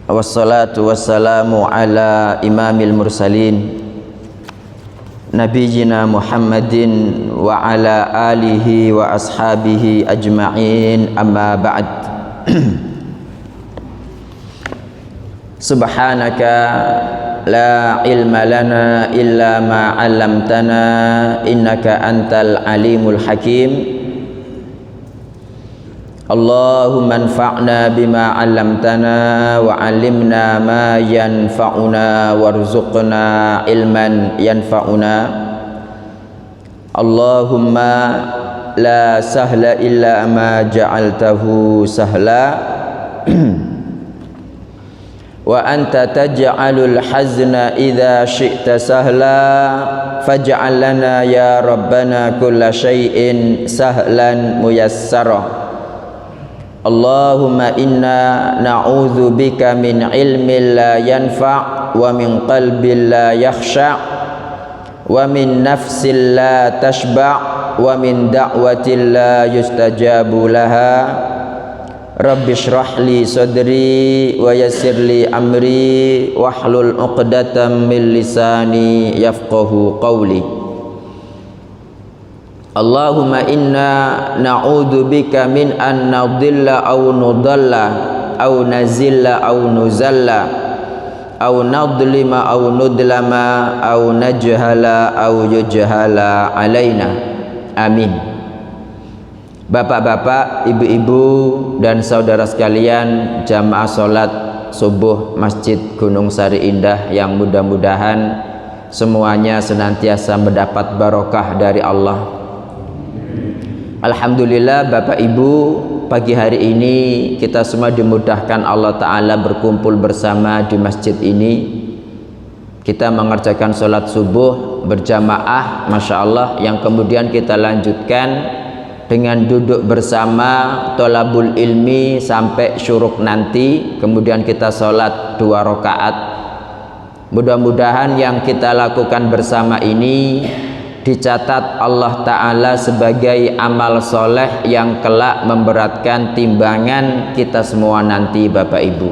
Wassalatu wassalamu ala imamil mursalin Nabiyyina Muhammadin wa ala alihi wa ashabihi ajma'in, amma ba'd. Subhanaka la ilma lana illa ma 'allamtana innaka antal alimul hakim. Allahumma anfa'na bima 'allamtana wa 'allimna ma yanfa'una warzuqna ilman yanfa'una. Allahumma la sahla illa ma ja'altahu sahla wa anta taj'alul hazna idza syi'ta sahla faj'al lana ya rabbana kulla syai'in sahlan muyassara. Allahumma inna na'udzu bika min ilmin la yanfa' wa min qalbin la yakhsha' wa min nafsin la tashba' wa min da'watin la yustajabu laha. Rabbi shrah li sadri wa yassir li amri wahlul 'uqdatam min lisani yafqahu qawli. Allahumma inna na'udzu bika min an nadilla aw nudalla aw nazilla aw nuzalla aw nadlima aw nudlama aw najhala aw yujhala alaina. Amin. Bapak-bapak, ibu-ibu dan saudara sekalian, jamaah salat subuh Masjid Gunung Sari Indah yang mudah-mudahan semuanya senantiasa mendapat barokah dari Allah. Alhamdulillah Bapak Ibu, pagi hari ini kita semua dimudahkan Allah Ta'ala berkumpul bersama di masjid ini. Kita mengerjakan sholat subuh berjamaah, Masya Allah, yang kemudian kita lanjutkan dengan duduk bersama tolabul ilmi sampai syuruk nanti. Kemudian kita sholat 2 rakaat. Mudah-mudahan yang kita lakukan bersama ini dicatat Allah Ta'ala sebagai amal soleh yang kelak memberatkan timbangan kita semua nanti, Bapak Ibu.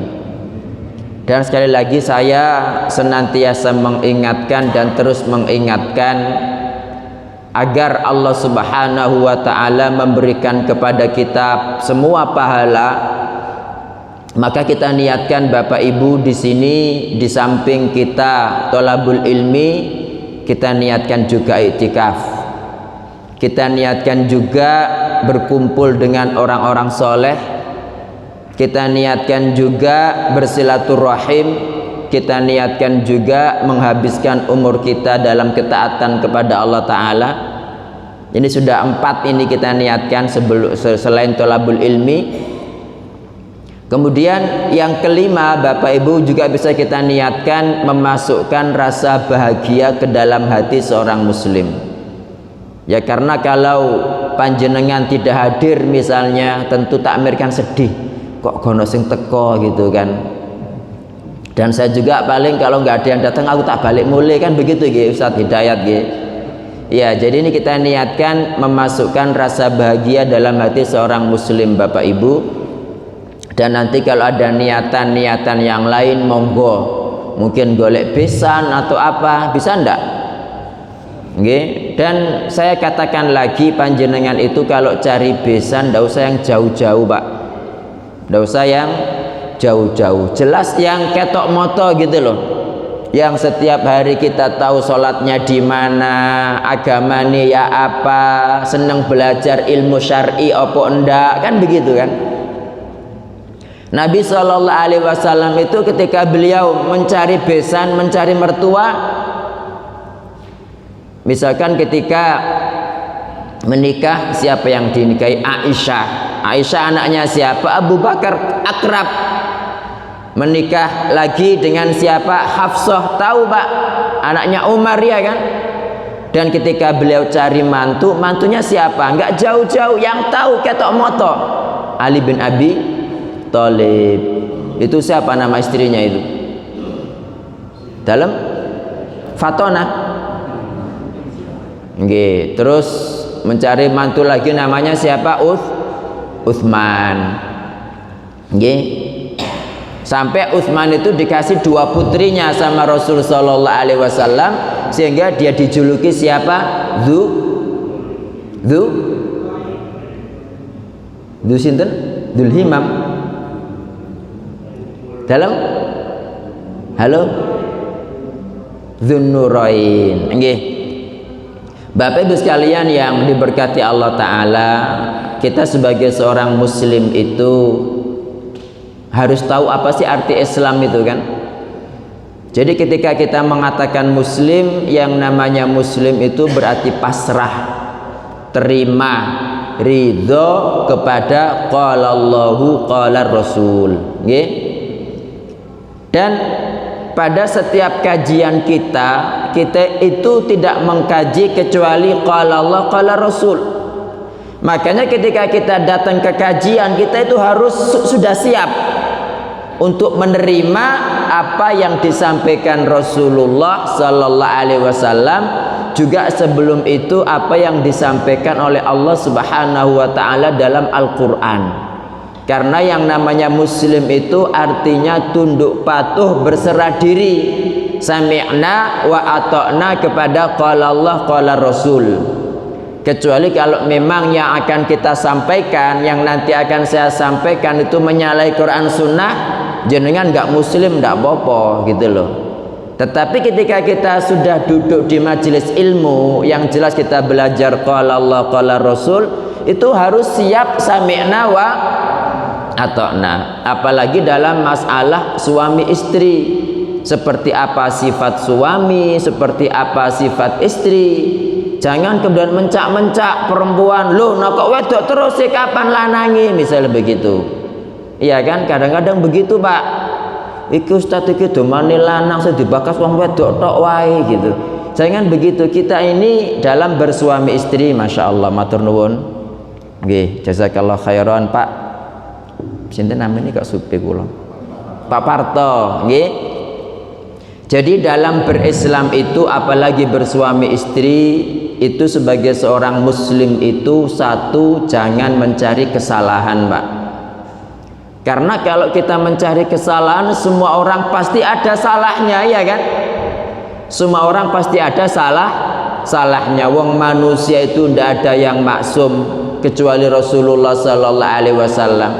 Dan sekali lagi saya senantiasa mengingatkan dan terus mengingatkan agar Allah Subhanahu wa Ta'ala memberikan kepada kita semua pahala. Maka kita niatkan Bapak Ibu di sini, di samping kita tolabul ilmi, kita niatkan juga iktikaf. Kita niatkan juga berkumpul dengan orang-orang soleh. Kita niatkan juga bersilaturahim. Kita niatkan juga menghabiskan umur kita dalam ketaatan kepada Allah Ta'ala. Ini sudah 4 ini kita niatkan selain tolabul ilmi. Kemudian yang kelima, Bapak Ibu, juga bisa kita niatkan memasukkan rasa bahagia ke dalam hati seorang muslim. Ya, karena kalau panjenengan tidak hadir misalnya, tentu takmir kan sedih, kok gono sing teko gitu kan. Dan saya juga paling kalau nggak ada yang datang aku tak balik mulai kan begitu gitu Ustaz Hidayat gitu. Ya, jadi ini kita niatkan memasukkan rasa bahagia dalam hati seorang muslim, Bapak Ibu. Dan nanti kalau ada niatan-niatan yang lain, monggo, mungkin golek besan atau apa, bisa ndak? Nggih. Dan saya katakan lagi, panjenengan itu kalau cari besan ndak usah yang jauh-jauh, Pak. Ndak usah yang jauh-jauh. Jelas yang ketok moto gitu loh. Yang setiap hari kita tahu sholatnya di mana, agamanya ya apa, seneng belajar ilmu syar'i apa enggak, kan begitu kan? Nabi SAW itu ketika beliau mencari besan, mencari mertua, misalkan ketika menikah, siapa yang dinikahi? Aisyah. Aisyah anaknya siapa? Abu Bakar akrab. Menikah lagi dengan siapa? Hafsah. Tahu Pak, anaknya Umar ya kan? Dan ketika beliau cari mantu, mantunya siapa? Enggak jauh-jauh, yang tahu ketok moto, Ali bin Abi Thalib. Itu siapa nama istrinya itu? Dalam Fatona. Nggih, terus mencari mantu lagi namanya siapa? Uthman. Nggih. Sampai Utsman itu dikasih 2 putrinya sama Rasul sallallahu alaihi wasallam, sehingga dia dijuluki siapa? Sinten? Dzulhimam. Dalam halo Dzunnurain. Nggih. Bapak Ibu sekalian yang diberkati Allah taala, kita sebagai seorang muslim itu harus tahu apa sih arti Islam itu kan. Jadi ketika kita mengatakan muslim, yang namanya muslim itu berarti pasrah, terima, ridho kepada qala Allahu qala Rasul, nggih. Dan pada setiap kajian kita itu tidak mengkaji kecuali qala Allah qala Rasul. Makanya ketika kita datang ke kajian, kita itu harus sudah siap untuk menerima apa yang disampaikan Rasulullah sallallahu alaihi wasallam, juga sebelum itu apa yang disampaikan oleh Allah Subhanahu wa taala dalam Al-Qur'an. Karena yang namanya muslim itu artinya tunduk patuh, berserah diri, sami'na wa ata'na kepada qala Allah qala Rasul. Kecuali kalau memang yang akan kita sampaikan, yang nanti akan saya sampaikan itu menyalahi Quran Sunnah, jenengan nggak muslim nggak apa-apa gitu loh. Tetapi ketika kita sudah duduk di majelis ilmu yang jelas kita belajar qala Allah qala Rasul, itu harus siap sami'na wa ata'na. Apalagi dalam masalah suami istri, seperti apa sifat suami, seperti apa sifat istri. Jangan kemudian mencak-mencak perempuan, loh nak kok wedok terus sih, kapan lanangi, misalnya begitu. Iya kan, kadang-kadang begitu Pak. Iku ustaz iki domane lanang sing dibakas wong wedok tok wae gitu. Jangan begitu. Kita ini dalam bersuami istri, masya Allah, matur nuwun. Nggih, jazakallah khairan Pak. Sinten namanya kok supi kula? Pak Parto, nggih. Jadi dalam berislam itu, apalagi bersuami istri, itu sebagai seorang muslim itu, satu, jangan mencari kesalahan Pak. Karena kalau kita mencari kesalahan, semua orang pasti ada salahnya, ya kan? Semua orang pasti ada salahnya. Wong manusia itu tidak ada yang maksum kecuali Rasulullah sallallahu alaihi wasallam.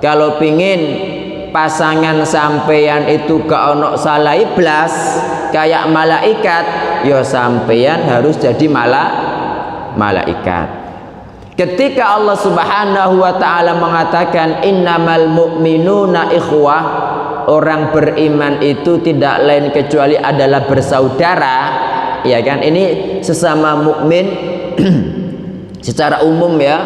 Kalau pingin pasangan sampeyan itu gak ono salah iblas kayak malaikat, ya sampeyan harus jadi malaikat. Ketika Allah Subhanahu wa taala mengatakan innamal mu'minuna ikhwah, orang beriman itu tidak lain kecuali adalah bersaudara, ya kan? Ini sesama mukmin secara umum ya,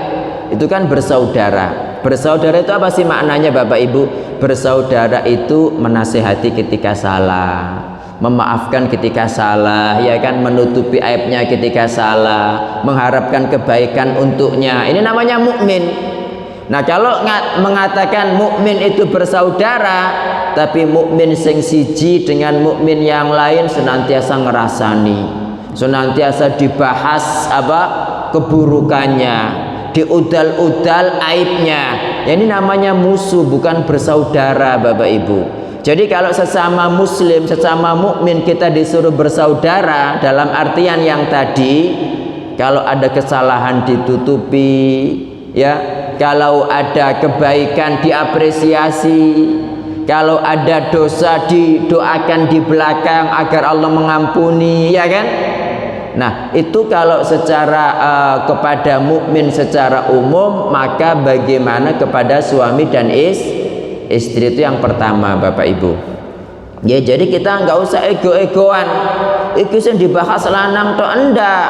itu kan bersaudara. Bersaudara itu apa sih maknanya Bapak Ibu? Bersaudara itu menasihati ketika salah, memaafkan ketika salah, ya kan, menutupi aibnya ketika salah, mengharapkan kebaikan untuknya. Ini namanya mukmin. Nah, kalau mengatakan mukmin itu bersaudara, tapi mukmin sing siji dengan mukmin yang lain senantiasa ngerasani, senantiasa dibahas apa keburukannya, diudal-udal aibnya. Ya, ini namanya musuh, bukan bersaudara Bapak Ibu. Jadi kalau sesama muslim, sesama mukmin kita disuruh bersaudara dalam artian yang tadi, kalau ada kesalahan ditutupi, ya, kalau ada kebaikan diapresiasi, kalau ada dosa didoakan di belakang agar Allah mengampuni, ya kan? Nah, itu kalau secara kepada mukmin secara umum, maka bagaimana kepada suami dan istri itu yang pertama Bapak Ibu. Ya, jadi kita nggak usah ego-egoan. Itu yang dibahas lanang toh enggak.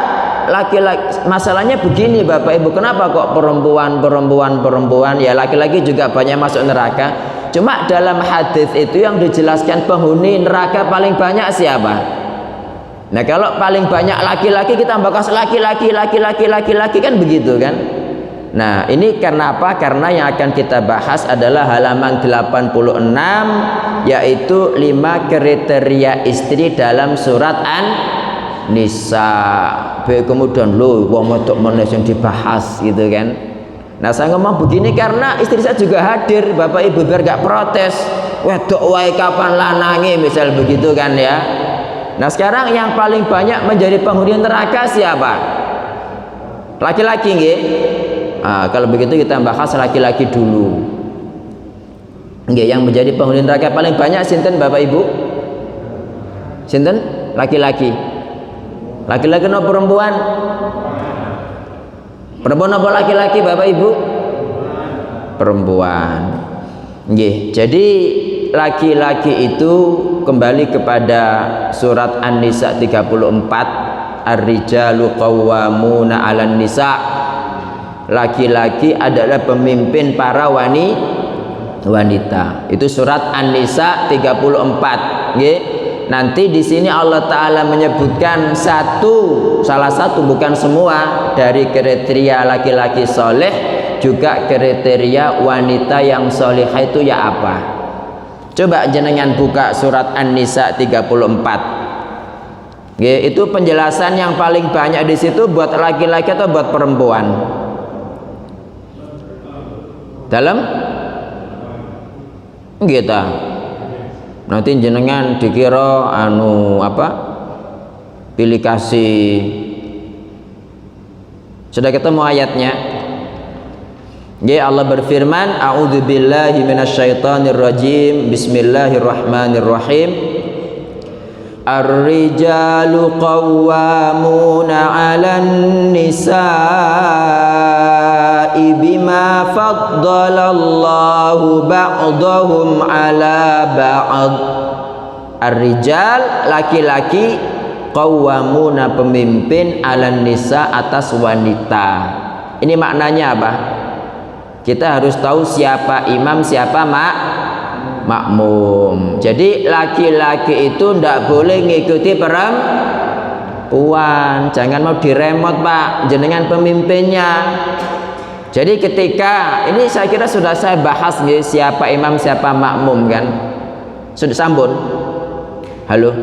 Laki-laki, masalahnya begini Bapak Ibu, kenapa kok perempuan? Ya laki-laki juga banyak masuk neraka. Cuma dalam hadis itu yang dijelaskan penghuni neraka paling banyak siapa? Nah, kalau paling banyak laki-laki, kita bahas laki-laki kan begitu kan. Nah, ini karena apa? Karena yang akan kita bahas adalah halaman 86, yaitu 5 kriteria istri dalam surat An-Nisa. Kemudian wong wedok meneh sing dibahas gitu kan. Nah, saya ngomong begini karena istri saya juga hadir, Bapak Ibu, biar gak protes. Wedok wae kapan lanange, misal begitu kan ya. Nah, sekarang yang paling banyak menjadi penghuni neraka siapa? Laki-laki nggih. Nah, kalau begitu kita bahas laki-laki dulu. Nggih, yang menjadi penghuni neraka paling banyak sinten Bapak Ibu? Sinten? Laki-laki. Laki-laki no perempuan? Perempuan apa laki-laki Bapak Ibu? Perempuan. Nggih, jadi laki-laki itu kembali kepada surat An-Nisa 34, Ar-rijalu qawwamuna 'alan nisa. Laki-laki adalah pemimpin para wanita. Itu surat An-Nisa 34, nggih. Nanti di sini Allah Ta'ala menyebutkan salah satu bukan semua dari kriteria laki-laki soleh, juga kriteria wanita yang solehah itu ya apa? Coba jenengan buka surat An-Nisa 34. Itu penjelasan yang paling banyak di situ buat laki-laki atau buat perempuan? Dalam? Gitu. Nanti jenengan dikira pilih kasih. Sudah ketemu ayatnya? Allah berfirman, a'udzubillahi minasyaitonirrajim, bismillahirrahmanirrahim. Ar-rijalu qawwamuna 'alan nisa'i bima faddalallahu ba'dahum 'ala ba'd. Ar-rijal, laki-laki, qawwamuna, pemimpin, 'alan nisa, atas wanita. Ini maknanya apa? Kita harus tahu siapa imam, siapa makmum. Jadi laki-laki itu ndak boleh ngikuti perempuan. Jangan mau diremot, Pak, jenengan pemimpinnya. Jadi ketika ini saya kira sudah saya bahas nih, siapa imam siapa makmum kan. Sudah sambun. Halo.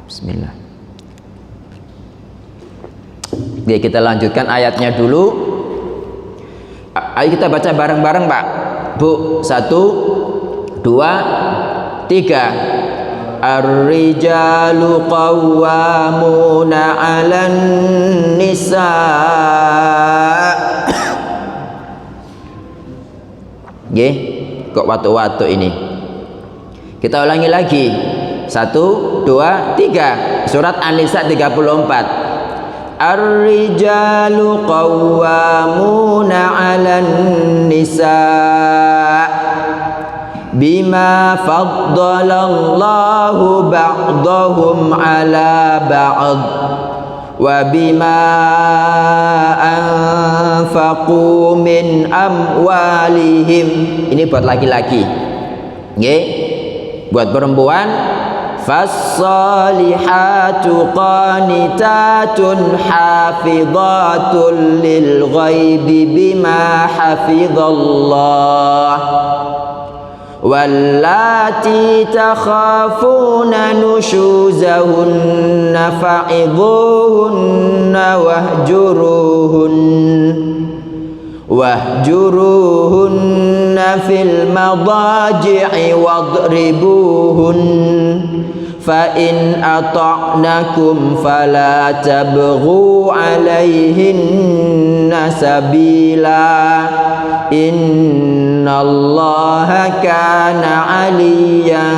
Bismillah. Oke, kita lanjutkan ayatnya dulu. Ayo kita baca bareng-bareng, Pak. Bu, 1, 2, 3. Ar-rijalu qawwamuna 'alan nisa. Nggih, kok watu-watu ini. Kita ulangi lagi. 1, 2, 3. Surat An-Nisa 34. Ar-rijalu qawwamuna 'alan nisa bima faddalallahu ba'dahum 'ala ba'd wa bima anfaqu min amwalihim. Ini buat laki-laki. Nggih. Buat perempuan, فَالصَّالِحَاتُ قَانِتَاتٌ حَافِظَاتٌ لِلْغَيْبِ بِمَا حَفِظَ اللَّهُ وَاللَّاتِي تَخَافُونَ نُشُوزَهُنَّ فَعِظُوهُنَّ واهجروهن في المضاجع واضربوهن فإن أطعنكم فلا تبغوا عليهن سبيلا إن الله كان عليا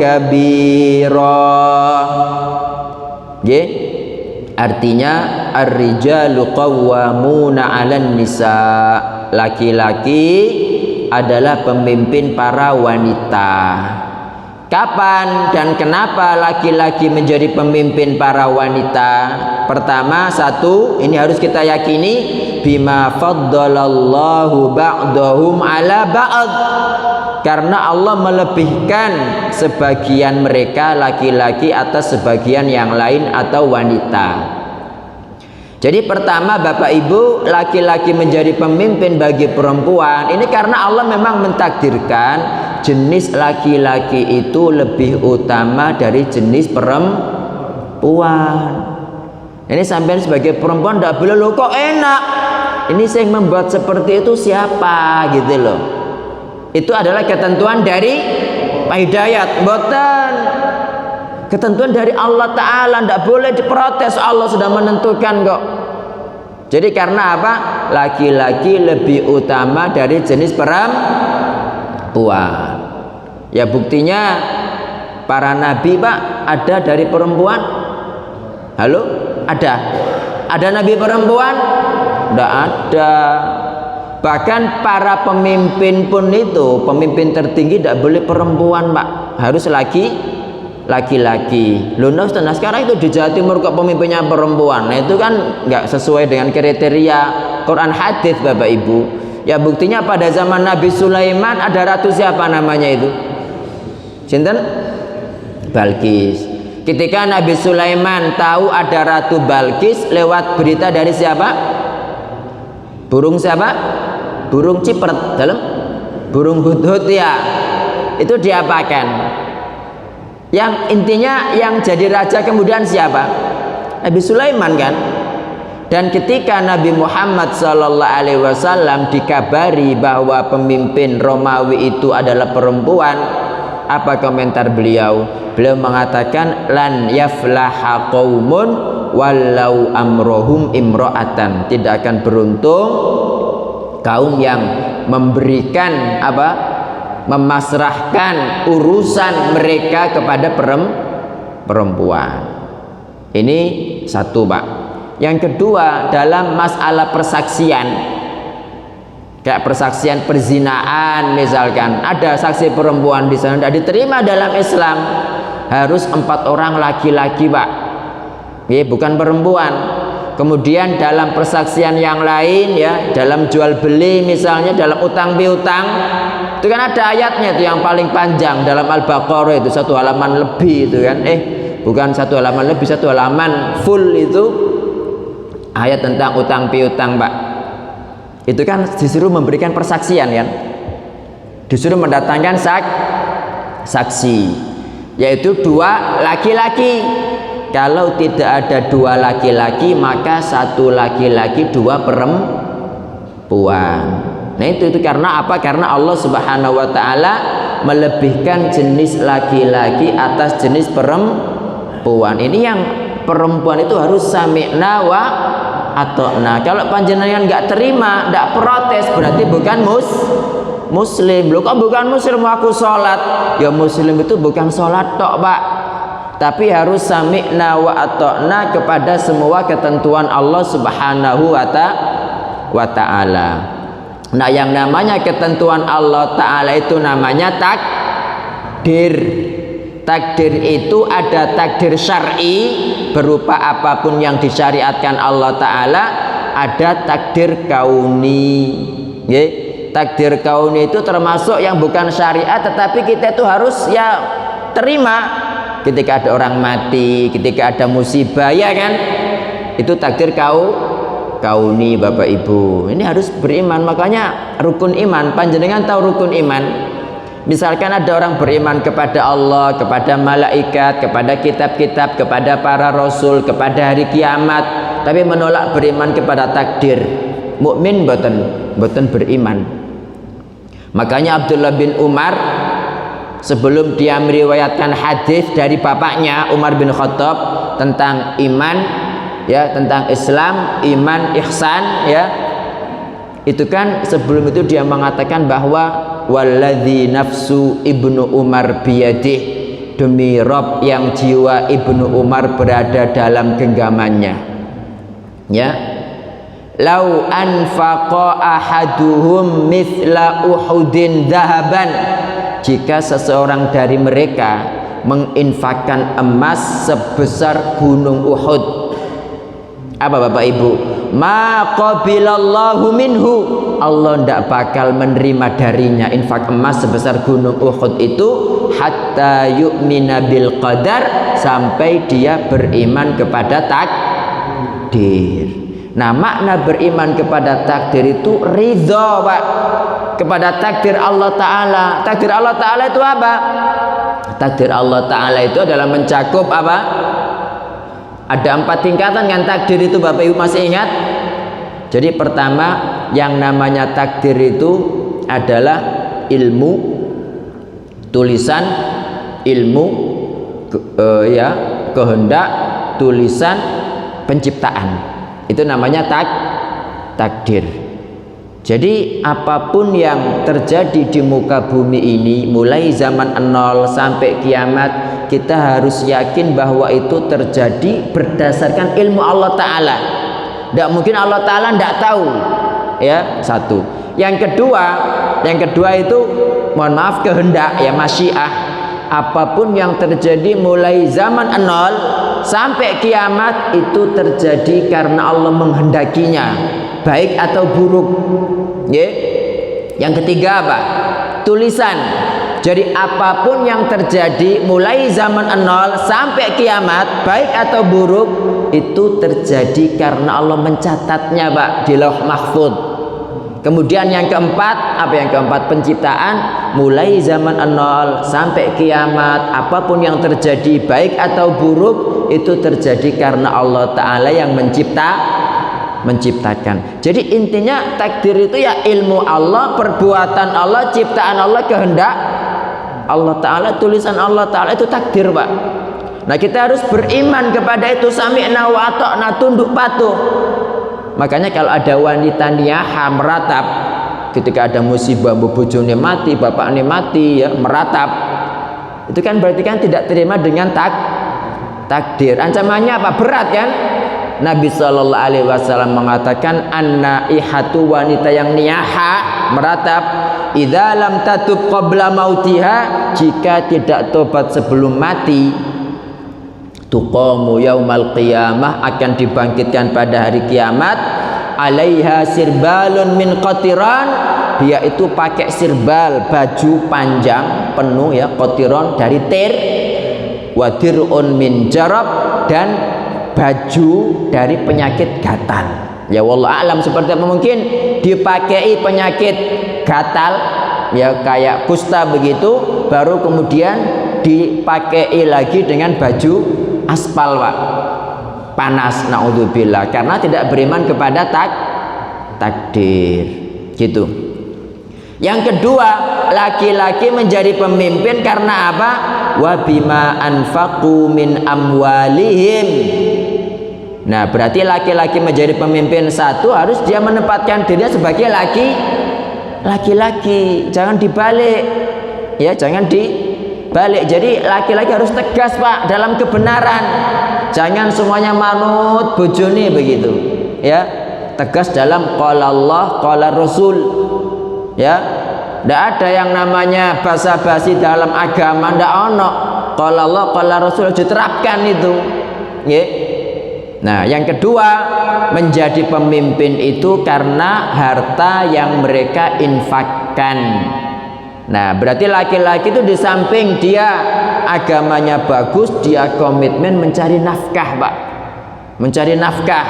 كبيرا. Artinya ar-rijalu qawwamuna 'alan nisa. Laki-laki adalah pemimpin para wanita. Kapan dan kenapa laki-laki menjadi pemimpin para wanita? Pertama, satu, ini harus kita yakini, bima faddalallahu ba'dahum 'ala ba'd. Karena Allah melebihkan sebagian mereka laki-laki atas sebagian yang lain atau wanita. Jadi pertama, Bapak Ibu, laki-laki menjadi pemimpin bagi perempuan. Ini karena Allah memang mentakdirkan jenis laki-laki itu lebih utama dari jenis Ini sampean sebagai perempuan tidak boleh loh, kok enak. Ini yang membuat seperti itu siapa gitu loh. Itu adalah ketentuan dari hidayat, boten. Ketentuan dari Allah Ta'ala, tidak boleh diprotes. Allah sudah menentukan kok. Jadi karena apa? Laki-laki lebih utama dari jenis perempuan. Ya buktinya para nabi Pak ada dari perempuan. Halo? Ada nabi perempuan? Tidak ada. Bahkan para pemimpin pun itu, pemimpin tertinggi tidak boleh perempuan Pak, harus laki-laki. Loh nah sekarang itu di Jawa Timur kok pemimpinnya perempuan. Nah itu kan nggak sesuai dengan kriteria Quran hadis Bapak Ibu. Ya buktinya pada zaman Nabi Sulaiman ada ratu siapa namanya itu? Sinten? Balkis. Ketika Nabi Sulaiman tahu ada ratu Balkis lewat berita dari siapa? Burung siapa? Burung cipret dalam burung hudhud ya. Itu diapakan? Yang intinya yang jadi raja kemudian siapa? Nabi Sulaiman kan? Dan ketika Nabi Muhammad SAW dikabari bahwa pemimpin Romawi itu adalah perempuan, apa komentar beliau? Beliau mengatakan lan yaflaha qaumun walau amrohum imro'atan. Tidak akan beruntung kaum yang memberikan apa? Memasrahkan urusan mereka kepada perempuan. Ini satu Pak. Yang kedua, dalam masalah persaksian, kayak persaksian perzinaan misalkan, ada saksi perempuan di sana tidak diterima dalam Islam, harus 4 orang laki-laki Pak, bukan perempuan. Kemudian dalam persaksian yang lain ya, dalam jual beli misalnya, dalam utang piutang, itu kan ada ayatnya itu yang paling panjang dalam Al-Baqarah itu 1 halaman lebih itu kan, bukan 1 halaman lebih, 1 halaman full itu ayat tentang utang piutang Pak. Itu kan disuruh memberikan persaksian kan, disuruh mendatangkan saksi, yaitu 2 laki-laki. Kalau tidak ada 2 laki-laki maka 1 laki-laki 2 perempuan. Nah itu karena apa? Karena Allah Subhanahu wa taala melebihkan jenis laki-laki atas jenis perempuan. Ini yang perempuan itu harus sami'na wa ata'na. Kalau panjenengan nggak terima, nggak protes, berarti bukan muslim. Loh kok bukan muslim, aku sholat? Ya muslim itu bukan sholat tok Pak, tapi harus sami'na wa ata'na kepada semua ketentuan Allah Subhanahu wa ta'ala. Nah yang namanya ketentuan Allah Ta'ala itu namanya takdir. Takdir itu ada takdir syar'i berupa apapun yang disyariatkan Allah Ta'ala, ada takdir kauni. Takdir kauni itu termasuk yang bukan syariat tetapi kita itu harus ya terima. Ketika ada orang mati, ketika ada musibah ya kan, itu takdir kauni Bapak Ibu. Ini harus beriman. Makanya rukun iman, panjenengan tahu rukun iman? Misalkan ada orang beriman kepada Allah, kepada malaikat, kepada kitab-kitab, kepada para rasul, kepada hari kiamat, tapi menolak beriman kepada takdir, mukmin boten beriman. Makanya Abdullah bin Umar sebelum dia meriwayatkan hadis dari bapaknya Umar bin Khattab tentang iman ya, tentang Islam, iman, ihsan ya, itu kan sebelum itu dia mengatakan bahwa walladzi nafsu ibnu Umar biyadih, demi Rob yang jiwa ibnu Umar berada dalam genggamannya ya, lau anfaqa ahaduhum mithla uhudin dhahaban, jika seseorang dari mereka menginfakkan emas sebesar gunung Uhud, apa Bapak Ibu? Ma qabilallahu minhu, Allah tidak bakal menerima darinya infak emas sebesar gunung Uhud itu, hatta yu'mina bil qadar, sampai dia beriman kepada takdir. Nah makna beriman kepada takdir itu ridho Pak, kepada takdir Allah Ta'ala. Takdir Allah Ta'ala itu apa? Takdir Allah Ta'ala itu adalah mencakup apa? Ada 4 tingkatan kan takdir itu, Bapak Ibu masih ingat? Jadi pertama, yang namanya takdir itu adalah ilmu tulisan, ilmu kehendak, tulisan, penciptaan. Itu namanya takdir. Jadi apapun yang terjadi di muka bumi ini, mulai zaman 0 sampai kiamat, kita harus yakin bahwa itu terjadi berdasarkan ilmu Allah Ta'ala. Tidak mungkin Allah Ta'ala tidak tahu, ya, satu. Yang kedua itu, mohon maaf, kehendak, ya, masyiah. Apapun yang terjadi mulai zaman 0 sampai kiamat itu terjadi karena Allah menghendakinya, baik atau buruk. Yang ketiga apa? Tulisan. Jadi apapun yang terjadi mulai zaman 0 sampai kiamat, baik atau buruk, itu terjadi karena Allah mencatatnya, Pak, di Lauh Mahfuz. Kemudian yang keempat, apa yang keempat? Penciptaan. Mulai zaman 0 sampai kiamat, apapun yang terjadi baik atau buruk, itu terjadi karena Allah Ta'ala yang menciptakan. Jadi intinya takdir itu ya ilmu Allah, perbuatan Allah, ciptaan Allah, kehendak Allah Ta'ala, tulisan Allah Ta'ala, itu takdir, Pak. Nah, kita harus beriman kepada itu, sami'na wa ata'na, tunduk patuh. Makanya kalau ada wanita niyaha, meratap, ketika ada musibah, bojone mati, bapaknya mati, ya, meratap, itu kan berarti kan tidak terima dengan takdir. Ancamannya apa? Berat kan? Nabi Shallallahu Alaihi Wasallam mengatakan, an-naihatu, wanita yang niyaha, meratap, idza lam tatub qabla mautiha, jika tidak tobat sebelum mati, tuqamu yaumal qiyamah, akan dibangkitkan pada hari kiamat, alaiha sirbalun min qatiran, dia itu pakai sirbal, baju panjang penuh, ya, qatiran dari tir, wadirun min jarab, dan baju dari penyakit gatal. Ya wallah alam seperti apa, mungkin dipakai penyakit gatal, ya, kayak kusta begitu, baru kemudian dipakai lagi dengan baju aspal, Pak, panas, naudzubillah, karena tidak beriman kepada takdir, gitu. Yang kedua, laki-laki menjadi pemimpin karena apa? Wa bima anfaqu min amwalihim. Nah, berarti laki-laki menjadi pemimpin, satu, harus dia menempatkan dirinya sebagai laki-laki, jangan dibalik, ya, jangan dibalik. Jadi laki-laki harus tegas, Pak, dalam kebenaran, jangan semuanya manut bojone begitu, ya, tegas dalam qala Allah qala Rasul, ya. Tidak ada yang namanya basa-basi dalam agama, tidak ono. Qala Allah qala Rasul diterapkan itu, ya. Nah, yang kedua, menjadi pemimpin itu karena harta yang mereka infakkan. Nah, berarti laki-laki itu di samping dia agamanya bagus, dia komitmen mencari nafkah, Pak. Mencari nafkah,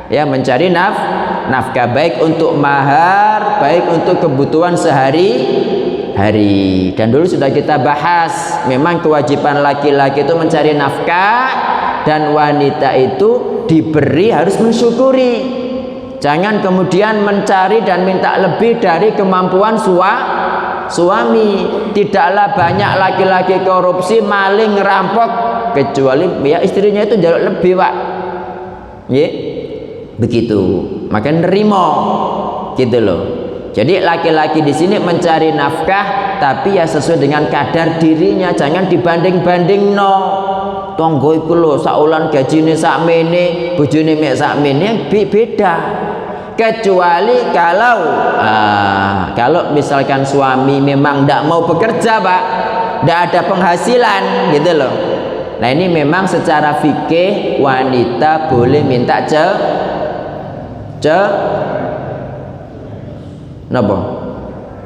ya, mencari nafkah, baik untuk mahar, baik untuk kebutuhan sehari-hari. Dan dulu sudah kita bahas, memang kewajiban laki-laki itu mencari nafkah, dan wanita itu diberi harus mensyukuri. Jangan kemudian mencari dan minta lebih dari kemampuan suami. Tidaklah banyak laki-laki korupsi, maling, ngerampok, kecuali ya istrinya itu jaluk lebih, Pak, ya, begitu. Maka nerimo, gitu loh. Jadi laki-laki di sini mencari nafkah, tapi ya sesuai dengan kadar dirinya, jangan dibanding-banding, no. Tonggo iku lho saulan gajine sakmene, bojone mek sakmene, beda. Kecuali kalau misalkan suami memang tidak mau bekerja, Pak, tidak ada penghasilan, gitu loh. Nah, ini memang secara fikih wanita boleh minta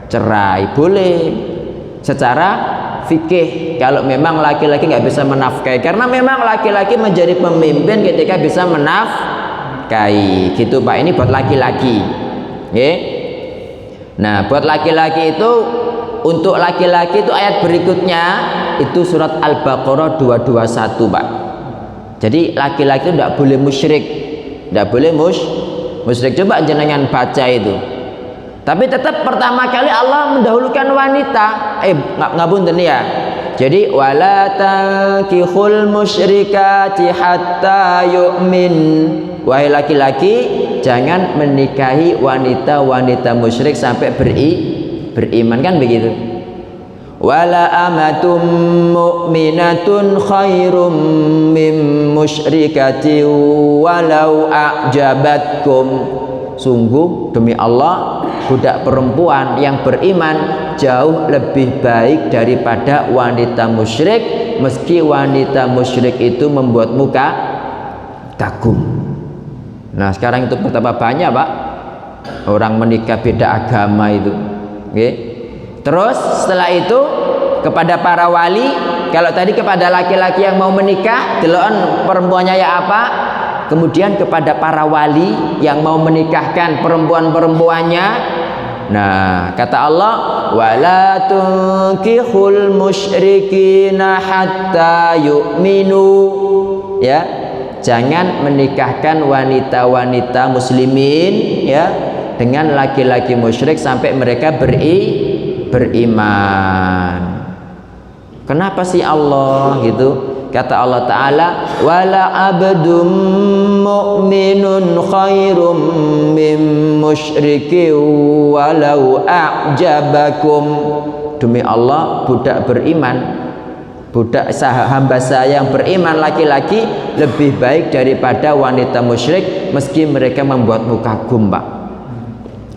cerai, boleh secara fikih, kalau memang laki-laki nggak bisa menafkahi, karena memang laki-laki menjadi pemimpin ketika bisa menafkahi, gitu, Pak. Ini buat laki-laki, ya. Nah, buat laki-laki itu, untuk laki-laki itu ayat berikutnya itu surat Al-Baqarah 221, Pak. Jadi laki-laki itu tidak boleh musyrik, tidak boleh musyrik. Coba jenengan baca itu. Tapi tetap pertama kali Allah mendahulukan wanita. Ngapunten ya. Jadi wala tankihul musyrikati hatta yu'min. Wahai laki-laki, jangan menikahi wanita-wanita musyrik sampai beriman, kan begitu. Wala amatum mu'minatun khairum min musyrikati walau a'jabatkum. Sungguh demi Allah, budak perempuan yang beriman jauh lebih baik daripada wanita musyrik, meski wanita musyrik itu membuat muka kagum. Nah sekarang itu betapa banyak Pak orang menikah beda agama itu. Oke. Terus setelah itu kepada para wali, kalau tadi kepada laki-laki yang mau menikah, deloken perempuannya ya apa? Kemudian kepada para wali yang mau menikahkan perempuan-perempuannya. Nah, kata Allah, wala tunkihul musyrikina hatta yu'minu. Ya. Jangan menikahkan wanita-wanita muslimin ya dengan laki-laki musyrik sampai mereka beriman. Kenapa sih Allah gitu? Kata Allah Ta'ala, wala abdum mu'minun khairum min musyrikin walau a'jabakum. Demi Allah, budak beriman, budak hamba saya yang beriman laki-laki lebih baik daripada wanita musyrik meski mereka membuatmu kagum, Pak.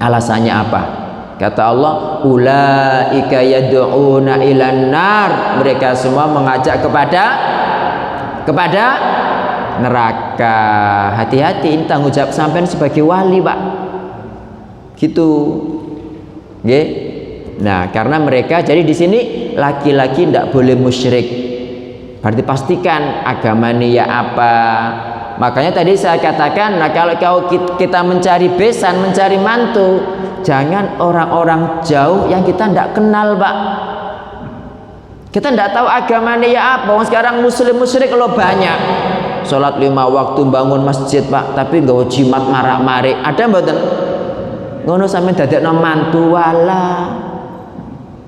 Alasannya apa? Kata Allah, ulaika yad'una ilan nar. Mereka semua mengajak kepada neraka. Hati-hati, ini tanggung jawab sampean sebagai wali, Pak. Gitu. Nggih. Nah, karena mereka jadi di sini laki-laki tidak boleh musyrik. Berarti pastikan agamanya ya apa. Makanya tadi saya katakan, nah kalau kita mencari besan, mencari mantu, jangan orang-orang jauh yang kita tidak kenal, Pak. Kita tidak tahu agamanya ya apa. Sekarang muslim musyrik lo banyak. Sholat 5 waktu, bangun masjid, Pak, tapi nggak jimat marak-marik. Ada mboten? Ngono sampe dadekno mantu wala.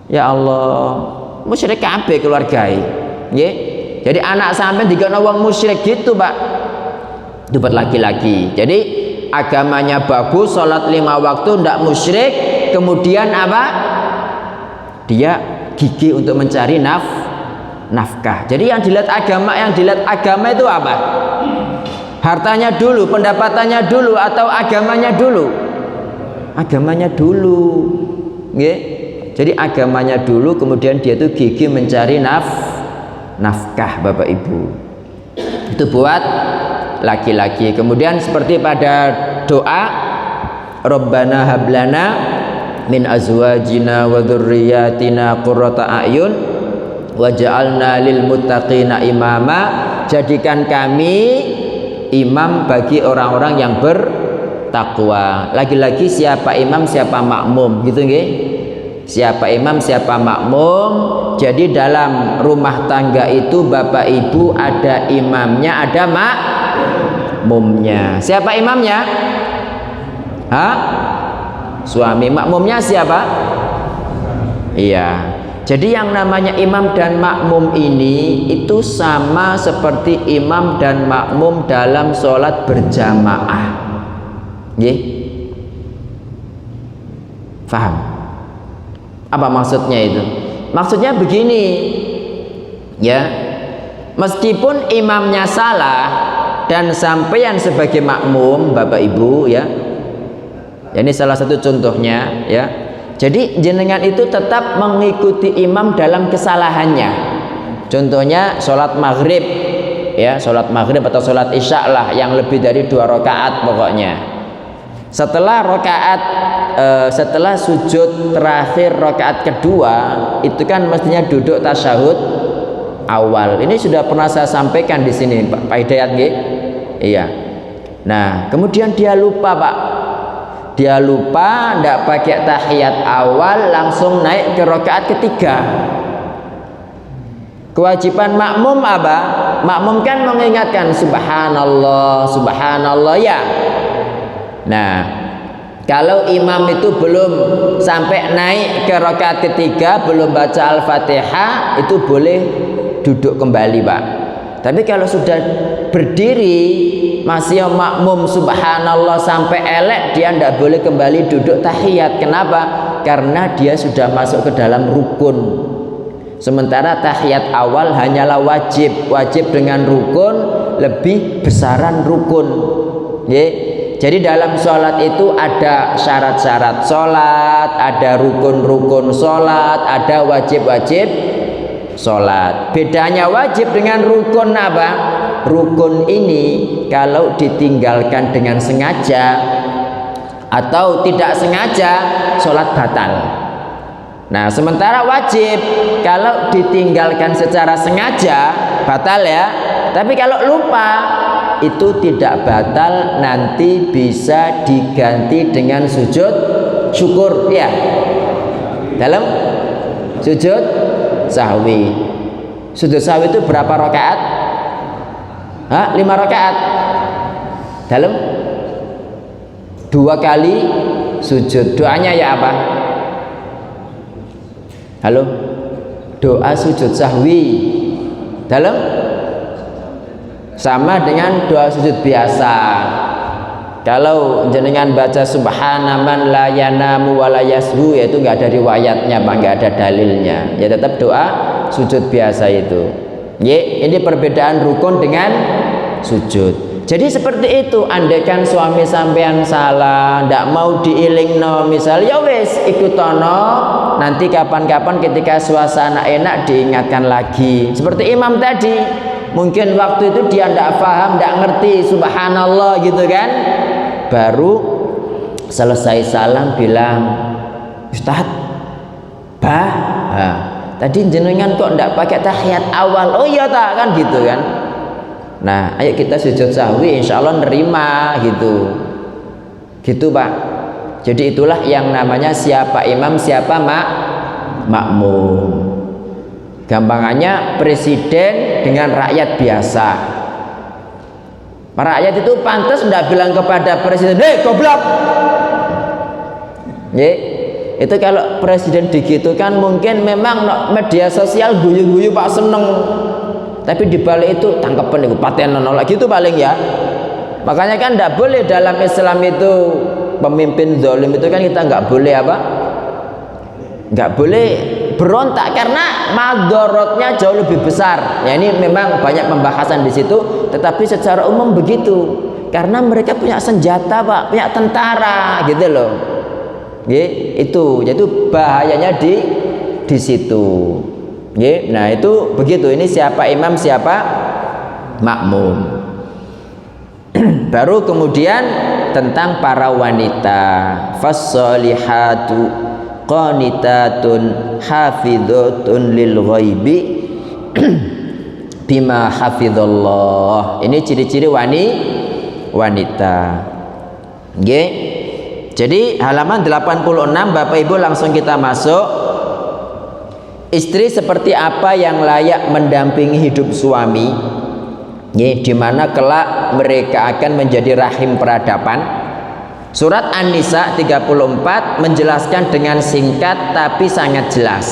Ya Allah, musyrik kabeh keluargae. Nggih. Jadi anak sampean digekno wong musyrik gitu, Pak. Itu buat laki-laki. Jadi agamanya bagus, sholat 5 waktu, ndak musyrik, kemudian apa? Dia gigih untuk mencari nafkah. Jadi yang dilihat agama itu apa? Hartanya dulu, pendapatannya dulu, atau agamanya dulu? Agamanya dulu. Nggih. Jadi agamanya dulu, kemudian dia itu gigih mencari nafkah, Bapak Ibu. Itu buat laki-laki. Kemudian seperti pada doa, Rabbana hablana min azwajina wa dzurriyyatina qurrata a'yun waj'alna lil muttaqina imama. Jadikan kami imam bagi orang-orang yang bertakwa. Lagi-lagi siapa imam, siapa makmum, gitu nggih? Siapa imam, siapa makmum. Jadi dalam rumah tangga itu Bapak Ibu ada imamnya, ada makmumnya. Siapa imamnya? Hah? Suami. Makmumnya siapa? Iya. Jadi yang namanya imam dan makmum ini itu sama seperti imam dan makmum dalam sholat berjamaah. Nggih? Faham? Apa maksudnya itu? Maksudnya begini, ya, meskipun imamnya salah dan sampeyan sebagai makmum, Bapak Ibu, ya, ini salah satu contohnya, ya. Jadi jenengan itu tetap mengikuti imam dalam kesalahannya. Contohnya sholat maghrib, ya, sholat maghrib atau sholat isya lah, yang lebih dari 2 rakaat pokoknya. Setelah sujud terakhir rakaat kedua itu kan mestinya duduk tasyahud awal. Ini sudah pernah saya sampaikan di sini, Pak Hidayat, nggih? Iya. Nah, kemudian dia lupa, Pak. Dia lupa, tidak pakai tahiyat awal, langsung naik ke rakaat ketiga. Kewajiban makmum apa? Makmum kan mengingatkan subhanallah, subhanallah ya. Nah, kalau imam itu belum sampai naik ke rakaat ketiga, belum baca Al-Fatihah, itu boleh duduk kembali, Pak. Tapi kalau sudah berdiri masih makmum subhanallah sampai elek, dia tidak boleh kembali duduk tahiyat. Kenapa? Karena dia sudah masuk ke dalam rukun. Sementara tahiyat awal hanyalah wajib. Wajib dengan rukun lebih besaran rukun. Jadi dalam sholat itu ada syarat-syarat sholat, ada rukun-rukun sholat, ada wajib-wajib sholat. Bedanya wajib dengan rukun apa? Rukun ini kalau ditinggalkan dengan sengaja atau tidak sengaja, sholat batal. Nah, sementara wajib kalau ditinggalkan secara sengaja batal ya. Tapi kalau lupa itu tidak batal, nanti bisa diganti dengan sujud syukur ya. Dalam sujud sahwi. Sujud sahwi itu berapa rakaat? 5 rakaat. Dalam 2 kali sujud. Doanya ya apa? Halo, doa sujud sahwi dalam sama dengan doa sujud biasa. Kalau jenengan baca subhana man la yanamu wa la yashu, yaitu nggak ada riwayatnya, Pak, nggak ada dalilnya. Ya tetap doa sujud biasa itu. Ini perbedaan rukun dengan sujud. Jadi seperti itu, andaikan suami sampean salah, ndak mau diilingno, misal ya wes ikutono, nanti kapan-kapan ketika suasana enak diingatkan lagi. Seperti imam tadi, mungkin waktu itu dia ndak paham, ndak ngerti subhanallah gitu kan, baru selesai salam bilang, Ustaz, tadi jenengan kok ndak pakai tahiyat awal? Oh iya tak, kan gitu kan. Nah, ayo kita sujud sahwi, insya Allah nerima gitu Pak. Jadi itulah yang namanya siapa imam, siapa makmum. Gampangannya presiden dengan rakyat biasa. Rakyat itu pantas tidak bilang kepada presiden, hei goblok. Itu kalau presiden digitu kan mungkin memang media sosial guyu-guyu Pak seneng. Tapi dibalik itu tangkepan itu paten nolak gitu paling ya. Makanya kan tidak boleh dalam Islam itu pemimpin zalim itu kan kita nggak boleh apa? Nggak boleh berontak karena madorotnya jauh lebih besar. Ya ini memang banyak pembahasan di situ, tetapi secara umum begitu. Karena mereka punya senjata Pak, punya tentara gitu loh. Itu jadi bahayanya di situ. Nah itu begitu. Ini siapa imam, siapa makmum. Baru kemudian tentang para wanita. Fassolihatu qanitatun hafidhatun lil ghaibi bima hafidhallah. Ini ciri-ciri wanita. Jadi halaman 86 Bapak Ibu langsung kita masuk. Istri seperti apa yang layak mendampingi hidup suami, di mana kelak mereka akan menjadi rahim peradaban. Surat An-Nisa 34 menjelaskan dengan singkat tapi sangat jelas.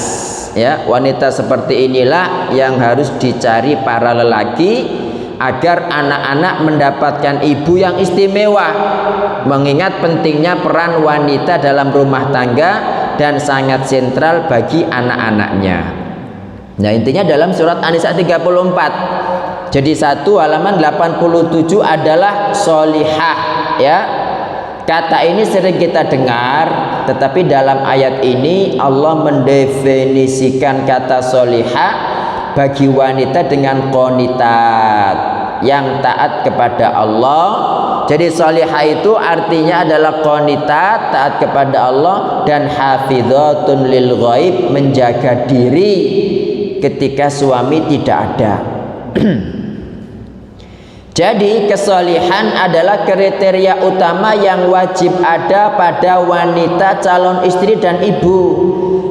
Ya, wanita seperti inilah yang harus dicari para lelaki agar anak-anak mendapatkan ibu yang istimewa. Mengingat pentingnya peran wanita dalam rumah tangga dan sangat sentral bagi anak-anaknya. Nah intinya dalam surat An-Nisa 34. Jadi 1 halaman 87 adalah solihah ya. Kata ini sering kita dengar, tetapi dalam ayat ini Allah mendefinisikan kata solihah bagi wanita dengan qanitat, yang taat kepada Allah. Jadi solihah itu artinya adalah qanitat, taat kepada Allah, dan hafidhatun lil ghaib, menjaga diri ketika suami tidak ada. Jadi kesolihan adalah kriteria utama yang wajib ada pada wanita calon istri dan ibu.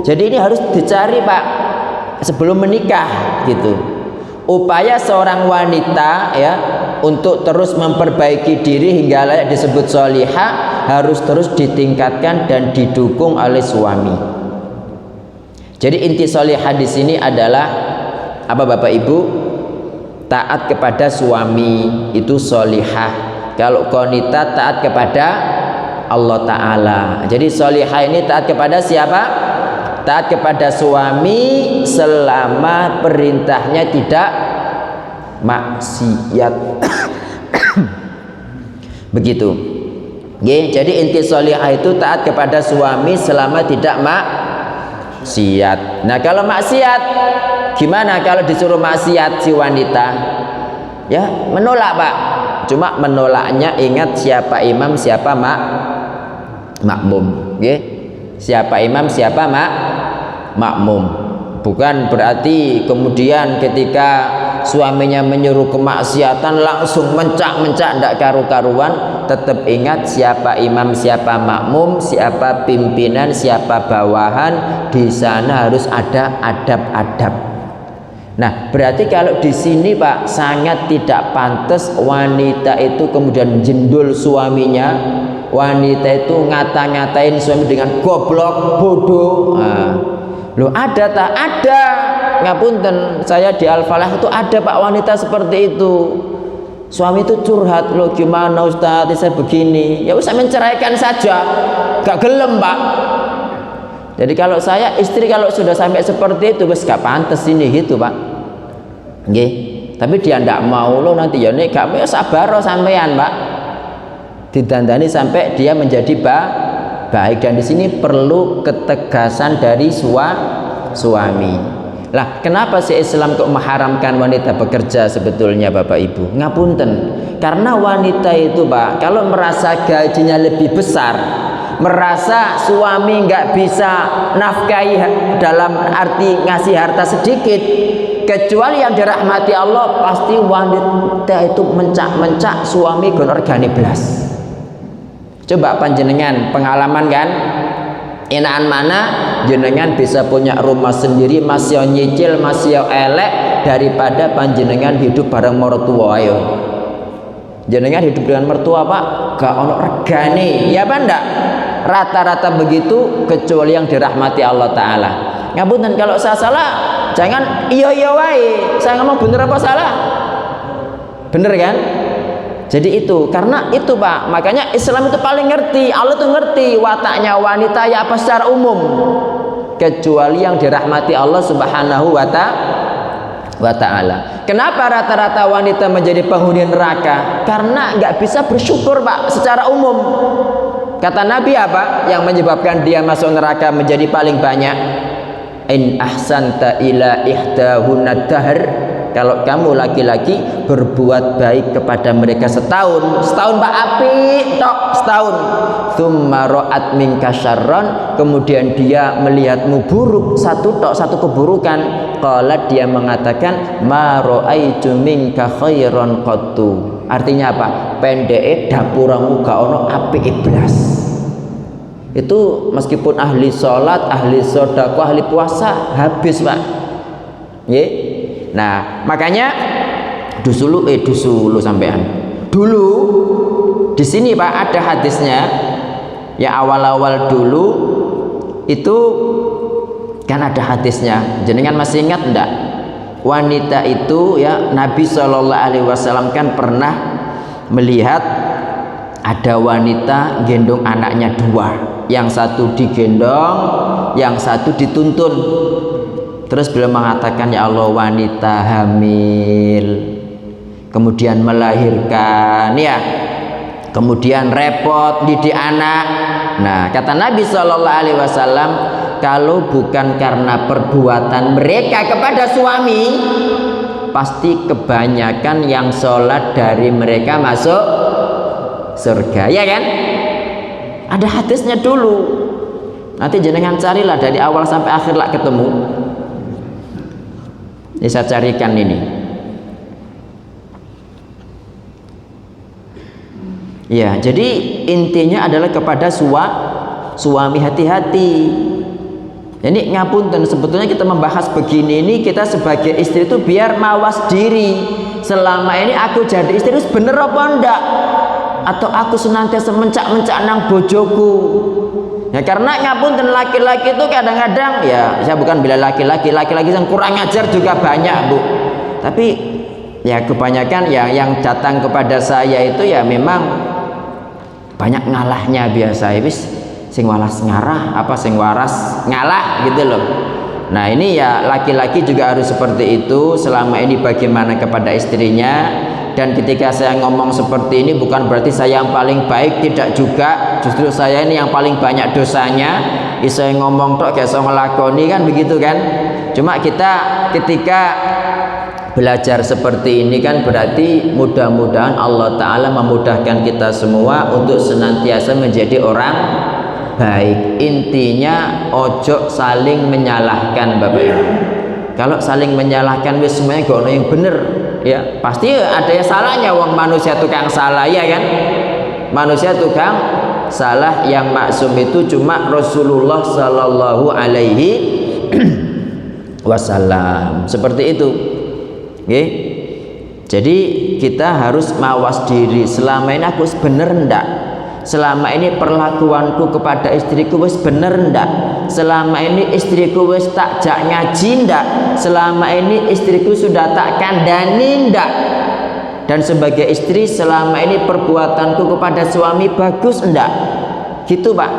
Jadi ini harus dicari Pak. sebelum menikah gitu. Upaya seorang wanita ya untuk terus memperbaiki diri hingga layak disebut sholihah harus terus ditingkatkan dan didukung oleh suami. Jadi inti sholihah di sini adalah apa Bapak Ibu? Taat kepada suami itu sholihah. Kalau qanitah taat kepada Allah Ta'ala. Jadi sholihah ini taat kepada siapa? Taat kepada suami selama perintahnya tidak maksiat. Begitu. Jadi inti sholihah itu taat kepada suami selama tidak maksiat. Nah kalau maksiat gimana kalau disuruh maksiat si wanita? Ya menolak Pak. Cuma menolaknya ingat siapa imam siapa makmum. Siapa imam siapa makmum. Bukan berarti kemudian ketika suaminya menyuruh kemaksiatan langsung mencak-mencak tidak karu-karuan. Tetap ingat siapa imam siapa makmum, siapa pimpinan siapa bawahan. Di sana harus ada adab-adab. Nah berarti kalau di sini Pak sangat tidak pantas wanita itu kemudian jendul suaminya. Wanita itu ngata-ngatain suami dengan goblok, bodoh. Loh ada tak? Ada. Ngapunten, saya di Al-Falah itu ada Pak wanita seperti itu. Suami itu curhat, loh gimana Ustaz saya begini. Ya usah menceraikan saja. Gak gelem Pak. Jadi kalau saya istri kalau sudah sampai seperti itu wes gak pantas ini gitu Pak. Nggih. Tapi dia ndak mau loh nanti ya nek gak sabar sampean Pak. Didandani sampai dia menjadi baik dan di sini perlu ketegasan dari suami. Lah kenapa sih Islam kok mengharamkan wanita bekerja sebetulnya Bapak Ibu? Ngapunten. Karena wanita itu Pak kalau merasa gajinya lebih besar, merasa suami nggak bisa nafkahi dalam arti ngasih harta sedikit, kecuali yang dirahmati Allah pasti wanita itu mencak-mencak suami gon organi blas. Coba panjenengan pengalaman kan, enakan mana jenengan bisa punya rumah sendiri masih nyicil masih elek daripada panjenengan hidup bareng mertua. Ayo jenengan hidup dengan mertua Pak gak ono regane ya apa ndak? Rata-rata begitu kecuali yang dirahmati Allah Ta'ala. Ngapunten kalau saya salah jangan iya wae, saya ngomong bener apa salah? Bener kan? Jadi itu karena itu Pak makanya Islam itu paling ngerti, Allah tuh ngerti wataknya wanita ya apa secara umum kecuali yang dirahmati Allah Subhanahu wa ta'ala. Kenapa rata-rata wanita menjadi penghuni neraka? Karena nggak bisa bersyukur Pak secara umum. Kata Nabi apa yang menyebabkan dia masuk neraka menjadi paling banyak? In ahsanta ila ihdahunad dahr. Kalau kamu laki-laki berbuat baik kepada mereka setahun Pak api tok setahun. Tsumma ra'at minka syarran, kemudian dia melihatmu buruk satu keburukan. Qala dia mengatakan ma ra'aitu minka khairan qattu. Artinya apa? Pendeke dapuramu gak ono apike blas. Itu meskipun ahli sholat, ahli sedekah, ahli puasa habis Pak. Nggih. Nah, makanya dusulu sampean. Dulu di sini Pak ada hadisnya. Ya awal-awal dulu itu kan ada hadisnya. Jenengan masih ingat enggak? Wanita itu ya Nabi SAW kan pernah melihat ada wanita gendong anaknya dua. Yang satu digendong, yang satu dituntun. Terus beliau mengatakan ya Allah wanita hamil kemudian melahirkan ya kemudian repot didik anak. Nah kata Nabi SAW kalau bukan karena perbuatan mereka kepada suami pasti kebanyakan yang sholat dari mereka masuk surga ya kan. Ada hadisnya dulu nanti jenengan carilah dari awal sampai akhir lah ketemu. Ini saya carikan ini. Ya, jadi intinya adalah kepada suami hati-hati. Ini ngapunten, sebetulnya kita membahas begini ini kita sebagai istri itu biar mawas diri. Selama ini aku jadi istri itu bener apa enggak? Atau aku senantiasa mencak-mencak nang bojoku? Ya karena ngapunten, laki-laki itu kadang-kadang, ya saya bukan bila laki-laki yang kurang ajar juga banyak, Bu. Tapi ya kebanyakan yang datang kepada saya itu ya memang banyak ngalahnya biasa. Wis sing waras ngarah apa sing waras ngalah gitu loh. Nah ini ya laki-laki juga harus seperti itu selama ini bagaimana kepada istrinya. Dan ketika saya ngomong seperti ini bukan berarti saya yang paling baik, tidak juga. Justru saya ini yang paling banyak dosanya. Saya ngomong tok kayak saya ngelakoni kan begitu kan. Cuma kita ketika belajar seperti ini kan berarti mudah-mudahan Allah Ta'ala memudahkan kita semua untuk senantiasa menjadi orang baik. Intinya ojo saling menyalahkan Bapak Ibu. Kalau saling menyalahkan wis semuanya gak ada yang bener ya, pasti ada yang salahnya. Wong manusia tukang salah ya kan, manusia tukang salah. Yang maksum itu cuma Rasulullah Sallallahu Alaihi Wasallam. Seperti itu. Oke. Jadi kita harus mawas diri. Selama ini aku bener ndak? Selama ini perlakuanku kepada istriku wis bener ndak? Selama ini istriku wis tak jak ngaji ndak? Selama ini istriku sudah tak kandani ndak? Dan sebagai istri selama ini perbuatanku kepada suami bagus ndak? Gitu Pak.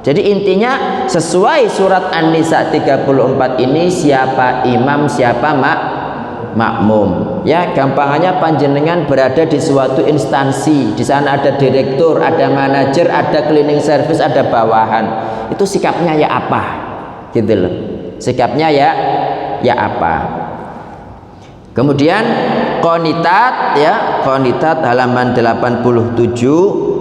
Jadi intinya sesuai surat An-Nisa 34 ini, siapa imam siapa makmum. Ya gampangannya panjenengan berada di suatu instansi, di sana ada direktur, ada manajer, ada cleaning service, ada bawahan. Itu sikapnya ya apa? Gitu loh. Sikapnya ya apa? Kemudian qonitat ya, qonitat halaman 87.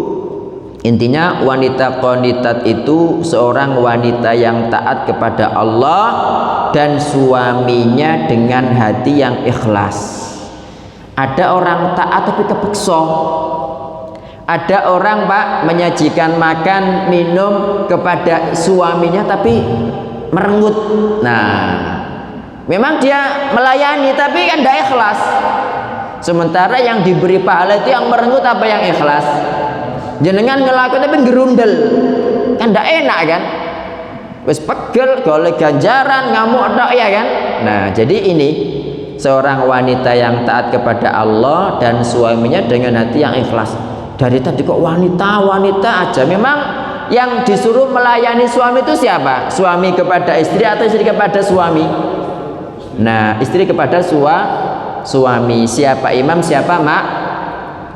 Intinya wanita qonitat itu seorang wanita yang taat kepada Allah dan suaminya dengan hati yang ikhlas. Ada orang taat tapi kepeksa. Ada orang Pak menyajikan makan minum kepada suaminya tapi merengut. Nah, memang dia melayani tapi kan tidak ikhlas. Sementara yang diberi pahala itu yang merengut apa yang ikhlas? Jenengan ngelakuin tapi gerundel, kan tidak enak kan? Wis pegel, golek ganjaran, ngamuk tok ya kan? Nah, jadi ini seorang wanita yang taat kepada Allah dan suaminya dengan hati yang ikhlas. Dari tadi kok wanita aja. Memang yang disuruh melayani suami itu siapa? Suami kepada istri atau istri kepada suami? Nah, istri kepada suami. Siapa imam, siapa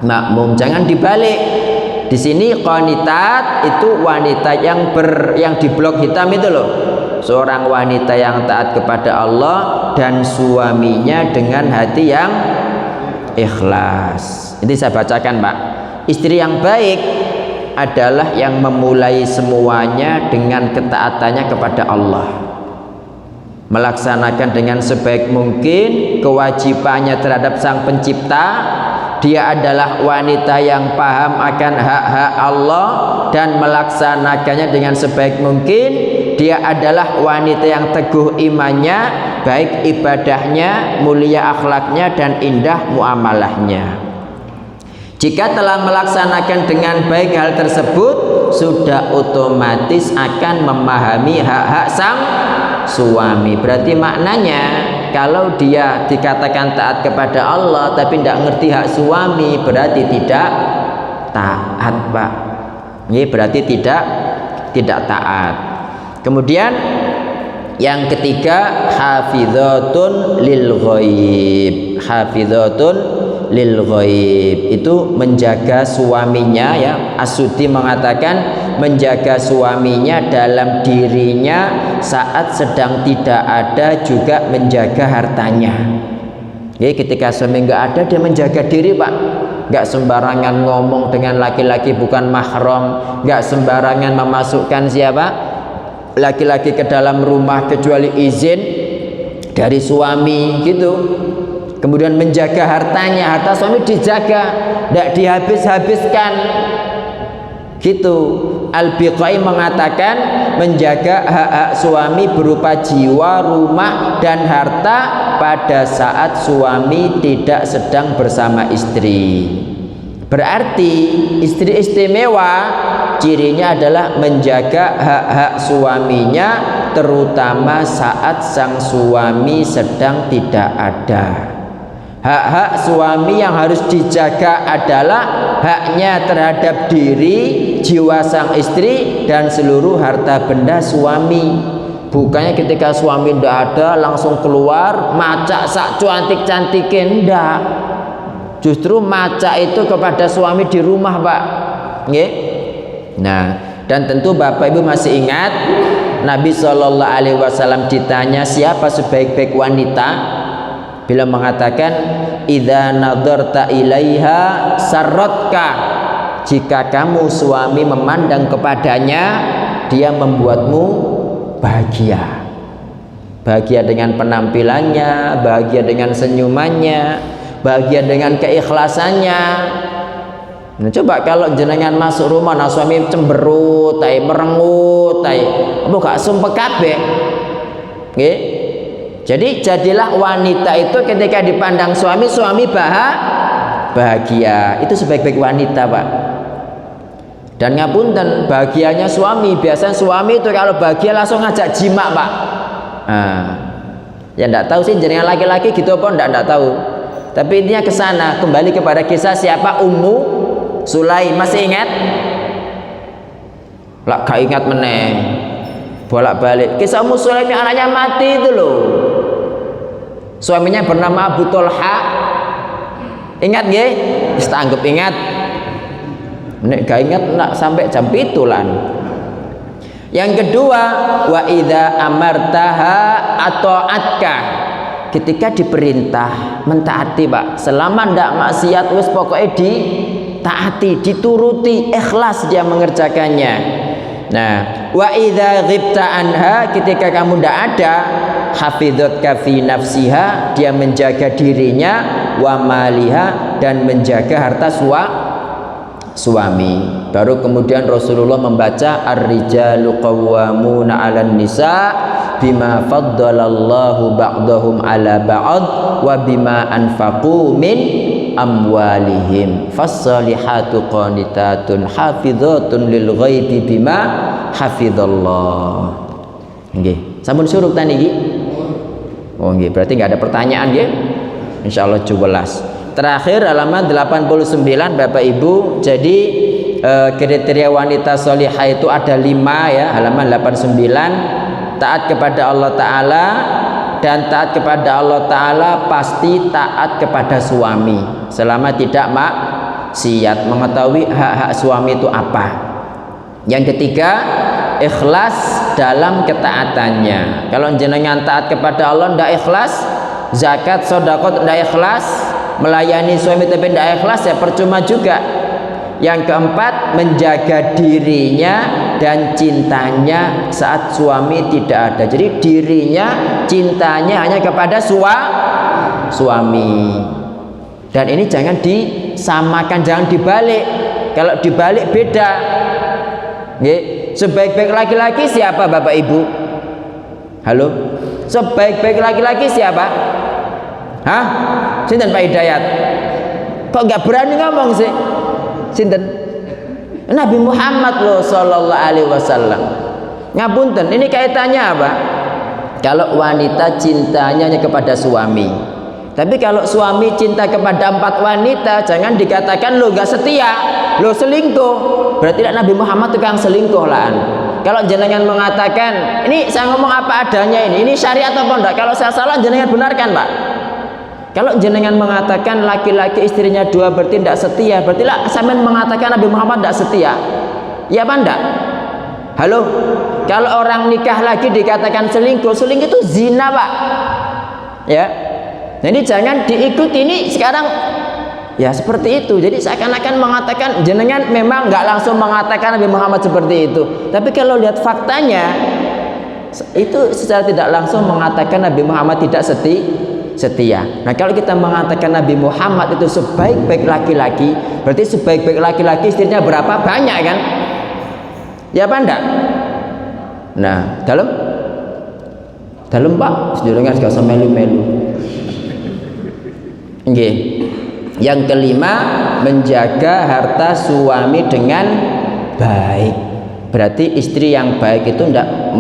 makmum. Jangan dibalik. Di sini qonitat itu wanita yang di blok hitam itu loh. Seorang wanita yang taat kepada Allah dan suaminya dengan hati yang ikhlas. Ini saya bacakan Pak. Istri yang baik adalah yang memulai semuanya dengan ketaatannya kepada Allah, melaksanakan dengan sebaik mungkin kewajibannya terhadap Sang Pencipta. Dia adalah wanita yang paham akan hak-hak Allah dan melaksanakannya dengan sebaik mungkin. Dia adalah wanita yang teguh imannya, baik ibadahnya, mulia akhlaknya, dan indah muamalahnya. Jika telah melaksanakan dengan baik hal tersebut, sudah otomatis akan memahami hak-hak sang suami. Berarti maknanya kalau dia dikatakan taat kepada Allah tapi tidak ngerti hak suami, berarti tidak taat Pak. Ini berarti tidak taat. Kemudian yang ketiga, hafizatun lil ghaib. Hafizatun lil ghaib itu menjaga suaminya ya. As-Sudi mengatakan menjaga suaminya dalam dirinya saat sedang tidak ada, juga menjaga hartanya. Jadi ketika suami nggak ada, dia menjaga diri Pak. Nggak sembarangan ngomong dengan laki-laki bukan mahram, nggak sembarangan memasukkan siapa laki-laki ke dalam rumah kecuali izin dari suami gitu. Kemudian menjaga hartanya, harta suami dijaga, tidak dihabis-habiskan gitu. Al-Biqai mengatakan menjaga hak-hak suami berupa jiwa, rumah, dan harta pada saat suami tidak sedang bersama istri. Berarti istri istimewa cirinya adalah menjaga hak-hak suaminya, terutama saat sang suami sedang tidak ada. Hak-hak suami yang harus dijaga adalah haknya terhadap diri, jiwa sang istri, dan seluruh harta benda suami. Bukannya ketika suami tidak ada langsung keluar macak sak cantik-cantikin, enggak. Justru macak itu kepada suami di rumah, Pak. Nggih. Nah, dan tentu Bapak Ibu masih ingat Nabi SAW ditanya siapa sebaik-baik wanita, beliau mengatakan idza nadarta ilaiha sarratka, jika kamu suami memandang kepadanya dia membuatmu bahagia. Bahagia dengan penampilannya, bahagia dengan senyumannya, bahagia dengan keikhlasannya. Nah, coba kalau jenengan masuk rumah nah suami cemberut, merengut, apa gak sumpah kabeh. Nggih. Jadi jadilah wanita itu ketika dipandang suami, suami bahagia. Itu sebaik-baik wanita, Pak. Dan ngapunten, bahagianya suami, biasanya suami itu kalau bahagia langsung ngajak jima, Pak. Ya enggak tahu sih jenengan laki-laki gitu apa enggak tahu. Tapi intinya ke sana, kembali kepada kisah siapa? Ummu Sulaim. Masih ingat? Lah gak ingat meneh. Bolak-balik. Kisah Ummu Sulaim yang anaknya mati itu loh. Suaminya bernama Abu Tolha. Ingat nggih? Wis anggap ingat. Nek gak ingat nak sampai jam 7 lan. Yang kedua, wa idza amartaha ata'atka. Ketika diperintah mentaati, Pak. Selama ndak maksiat wis pokoknya ditaati, dituruti, ikhlas dia mengerjakannya. Nah, wa idza ghibta anha, ketika kamu ndak ada, hafidzatka fi nafsiha, dia menjaga dirinya, wa maliha, dan menjaga harta suami. Baru kemudian Rasulullah membaca ar-rijalu qawwamuna 'alan nisa bima faddalallahu ba'dahum 'ala ba'd wa bima anfaqu min amwalihim fas-salihatu qanitatun hafizatun lil ghaibi bima hafizallah. Nggih, sampun suruk ta niki? Oh nggih, berarti enggak ada pertanyaan nggih. Insyaallah 17. Terakhir halaman 89 Bapak Ibu. Jadi kriteria wanita solihah itu ada 5 ya, halaman 89. Taat kepada Allah Ta'ala, dan taat kepada Allah Ta'ala pasti taat kepada suami selama tidak maksiat, mengetahui hak-hak suami itu apa. Yang ketiga, ikhlas dalam ketaatannya. Kalau jenengan taat kepada Allah tidak ikhlas, zakat, sedekah tidak ikhlas, melayani suami tapi tidak ikhlas, ya percuma juga. Yang keempat, menjaga dirinya dan cintanya saat suami tidak ada. Jadi dirinya, cintanya hanya kepada suami. Dan ini jangan disamakan, jangan dibalik. Kalau dibalik beda. Sebaik-baik laki-laki siapa Bapak Ibu? Halo? Sebaik-baik laki-laki siapa? Hah? Sinten Pak Hidayat? Kok nggak berani ngomong sih? Sinten? Nabi Muhammad loh sallallahu alaihi wasallam. Ngapunten, ini kaitannya apa? Kalau wanita cintanya hanya kepada suami. Tapi kalau suami cinta kepada 4 wanita, jangan dikatakan lo nggak setia, lo selingkuh. Berarti Nabi Muhammad tukang selingkuh lah. Kalau jenengan mengatakan, ini saya ngomong apa adanya ini syariat apa enggak? Kalau saya salah jenengan benarkan, Pak. Kalau jenengan mengatakan laki-laki istrinya 2 berarti tidak setia, berarti lah sampean mengatakan Nabi Muhammad tidak setia. Ya apa enggak? Halo? Kalau orang nikah lagi dikatakan selingkuh, selingkuh itu zina, Pak. Ya. Jadi jangan diikuti ini sekarang ya seperti itu. Jadi seakan-akan mengatakan jenengan memang enggak langsung mengatakan Nabi Muhammad seperti itu. Tapi kalau lihat faktanya itu secara tidak langsung mengatakan Nabi Muhammad tidak setia. Nah, kalau kita mengatakan Nabi Muhammad itu sebaik-baik laki-laki, berarti sebaik-baik laki-laki istrinya berapa? Banyak kan? Ya apa enggak? Nah, dalam Pak, sedurunge gak usah melu-melu. Nggih. Yang kelima, menjaga harta suami dengan baik. Berarti istri yang baik itu ndak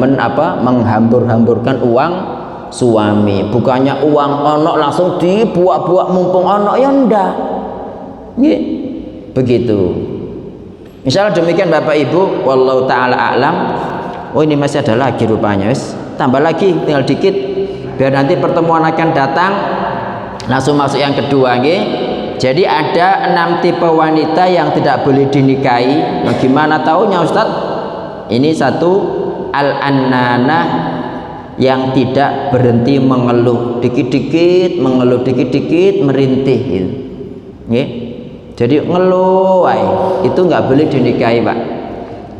menghambur-hamburkan uang suami. Bukannya uang ono langsung dibuak-buak mumpung ono, ya ndak. Nggih. Begitu. Insyaallah demikian Bapak Ibu, wallahu taala a'lam. Oh, ini masih ada lagi rupanya, wis. Tambah lagi, tinggal dikit. Biar nanti pertemuan akan datang langsung masuk yang kedua, nggih. Jadi ada 6 tipe wanita yang tidak boleh dinikahi. Nah, gimana taunya Ustaz? Ini satu, al-annanah, yang tidak berhenti mengeluh, dikit-dikit mengeluh, dikit-dikit merintih gitu. Nggih. Jadi ngeluh wae, itu nggak boleh dinikahi, Pak.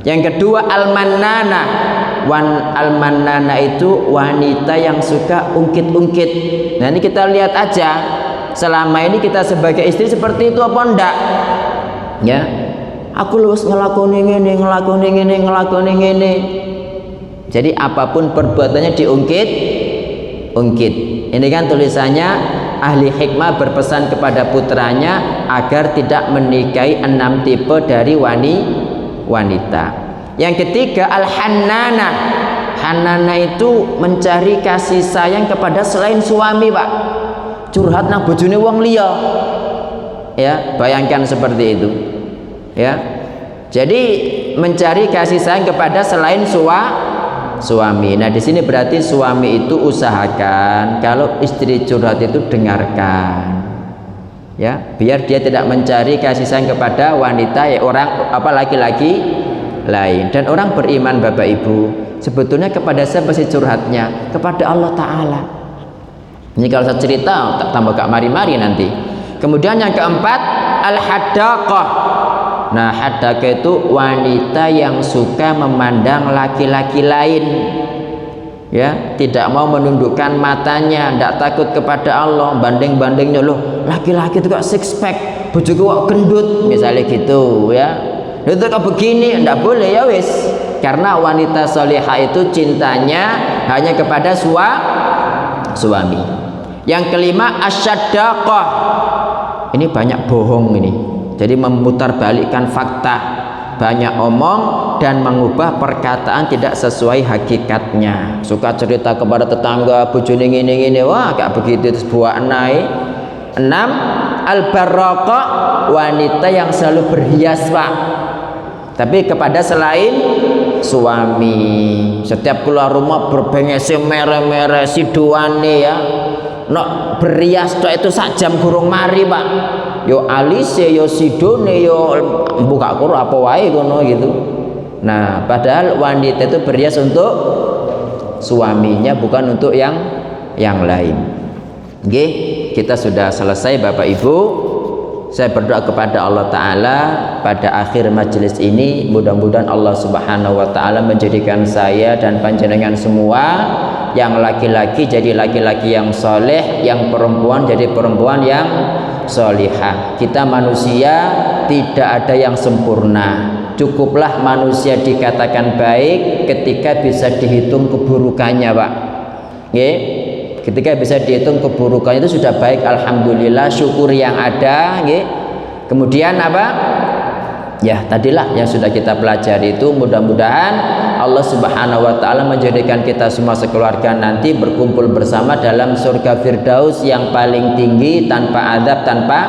Yang kedua, al-mannanah. Al-mannanah itu wanita yang suka ungkit-ungkit. Nah, ini kita lihat aja. Selama ini kita sebagai istri seperti itu apa enggak? Ya. Aku lulus ngelakoni ngene. Jadi apapun perbuatannya diungkit. Ini kan tulisannya ahli hikmah berpesan kepada putranya agar tidak menikahi 6 tipe dari wanita. Yang ketiga, al-hannanah. Hannanah itu mencari kasih sayang kepada selain suami, Pak. Curhat nang bojone wong liya. Ya, bayangkan seperti itu. Ya. Jadi mencari kasih sayang kepada selain suami. Nah, di sini berarti suami itu usahakan kalau istri curhat itu dengarkan. Ya, biar dia tidak mencari kasih sayang kepada wanita, ya orang laki-laki lain. Dan orang beriman Bapak Ibu, sebetulnya kepada siapa sih curhatnya? Kepada Allah Ta'ala. Ini kalau saya cerita tak tambah gak mari-mari nanti. Kemudian yang keempat, al-haddaqah. Nah, haddaqah itu wanita yang suka memandang laki-laki lain. Ya, tidak mau menundukkan matanya, tidak takut kepada Allah. Banding-bandingnya loh, laki-laki itu kok six pack, bojoku kok gendut, misalnya gitu ya. Itu kok begini, tidak boleh ya wis. Karena wanita solihah itu cintanya hanya kepada suami. Yang kelima, asyaddaqah. Ini banyak bohong ini. Jadi memutarbalikkan fakta, banyak omong dan mengubah perkataan tidak sesuai hakikatnya. Suka cerita kepada tetangga, bojone ngene-ngene, wah gak begitu, terus buah naik. 6, al-barraqah, wanita yang selalu berhias, Pak. Tapi kepada selain suami. Setiap keluar rumah berbengese mere-mere siduane ya. Nok berias tok itu sak jam gurung mari, Pak. Yo alise yo sidone yo buka kur apa wae ngono gitu. Nah, padahal wanita itu berias untuk suaminya, bukan untuk yang lain. Nggih, kita sudah selesai Bapak Ibu. Saya berdoa kepada Allah Ta'ala pada akhir majelis ini, mudah-mudahan Allah Subhanahu wa Ta'ala menjadikan saya dan panjenengan semua, yang laki-laki jadi laki-laki yang soleh, yang perempuan jadi perempuan yang solihah. Kita manusia tidak ada yang sempurna. Cukuplah manusia dikatakan baik ketika bisa dihitung keburukannya, Pak. Nggih. Ketika bisa dihitung keburukannya itu sudah baik, alhamdulillah, syukur yang ada, nggih. Kemudian apa? Ya, tadilah yang sudah kita pelajari itu, mudah-mudahan Allah Subhanahu wa Ta'ala menjadikan kita semua sekeluarga nanti berkumpul bersama dalam surga Firdaus yang paling tinggi, tanpa azab, tanpa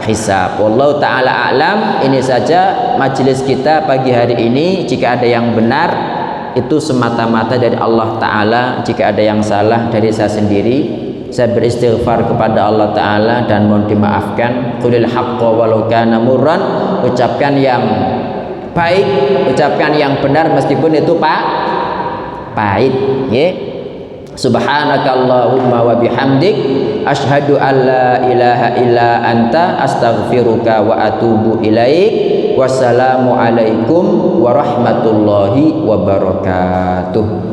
hisab. Wallahu ta'ala a'lam. Ini saja majelis kita pagi hari ini. Jika ada yang benar itu semata-mata dari Allah Ta'ala, jika ada yang salah dari saya sendiri, saya beristighfar kepada Allah Ta'ala dan mohon dimaafkan. Qulil haqqa walau kana murran, ucapkan yang baik, ucapkan yang benar meskipun itu pahit, ya. Subhanakallahumma wa bihamdik, asyhadu an la ilaha illa anta, astaghfiruka wa atubu ilaik. Wassalamualaikum warahmatullahi wabarakatuh.